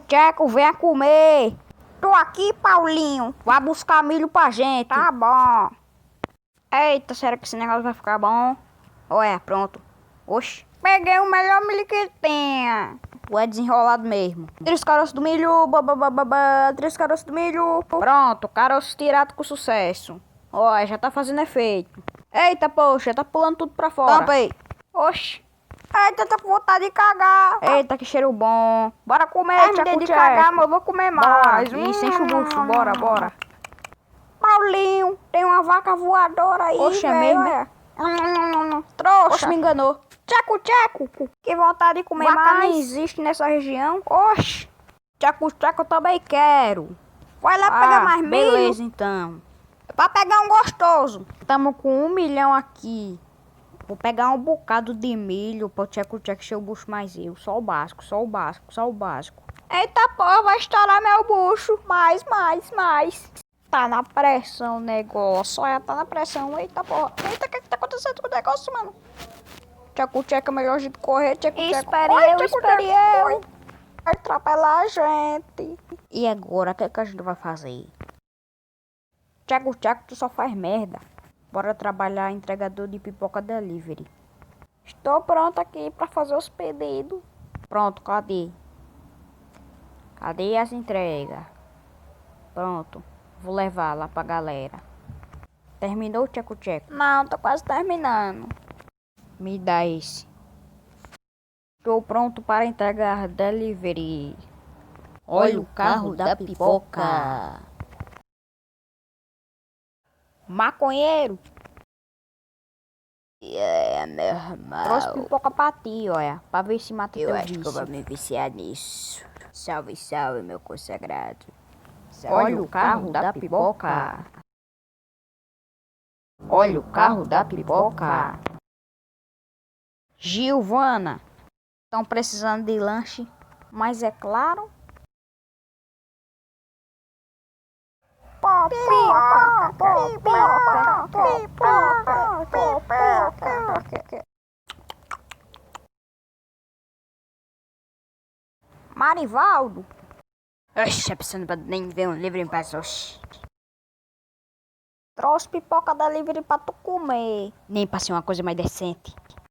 Tcheco, venha comer. Tô aqui, Paulinho. Vai buscar milho pra gente. Tá bom. Eita, será que esse negócio vai ficar bom? Olha, pronto. Oxi. Peguei o melhor milho que tenha. Tu é desenrolado mesmo. 3 caroços do milho. 3 caroços do milho. Pronto, caroço tirado com sucesso. Olha, já tá fazendo efeito. Eita, poxa, tá pulando tudo pra fora. Tampa aí. Oxi. Eita, tô com vontade de cagar. Eita, que cheiro bom. Bora comer, tcheco, de cagar, mas eu vou comer mais. Isso, enche o bucho, bora. Paulinho, tem uma vaca voadora aí, Oxe, é véio, mesmo? Trouxa. Oxe, me enganou. Tcheco, que vontade de comer Vaca mais. nem Existe nessa região. Oxe, tcheco, eu também quero. Vai lá pegar mais milho. Beleza, então. Pra pegar um gostoso. Tamo com 1 milhão aqui. Vou pegar um bocado de milho pro tcheco encher o bucho mais eu. Só o básico. Eita porra, vai estourar meu bucho. Mais. Tá na pressão o negócio. Olha, tá na pressão. Eita porra. Eita, o que tá acontecendo com o negócio, mano? Tcheco, é o melhor jeito de correr. Tcheco. Espere eu. Vai atropelar a gente. E agora, o que, que a gente vai fazer? Tcheco, tu só faz merda. Bora trabalhar entregador de pipoca delivery. Estou pronto aqui pra fazer os pedidos. Pronto, cadê? Cadê as entregas? Pronto, vou levar lá pra galera. Terminou, tcheco? Não, tô quase terminando. Me dá esse. Estou pronto para entregar delivery. Olha o carro da pipoca. Maconheiro. Meu irmão. Trouxe pipoca pra ti, olha. Pra ver se mata Eu teu acho que eu vício. vou me viciar nisso. Salve, meu consagrado. Olha o carro da pipoca. Olha o carro da pipoca. Giovana. Estão precisando de lanche, mas é claro. Marivaldo. Oxe, a pessoa não pode nem ver um livro em paz, oxe. Trouxe pipoca delivery pra tu comer. Nem pra ser uma coisa mais decente.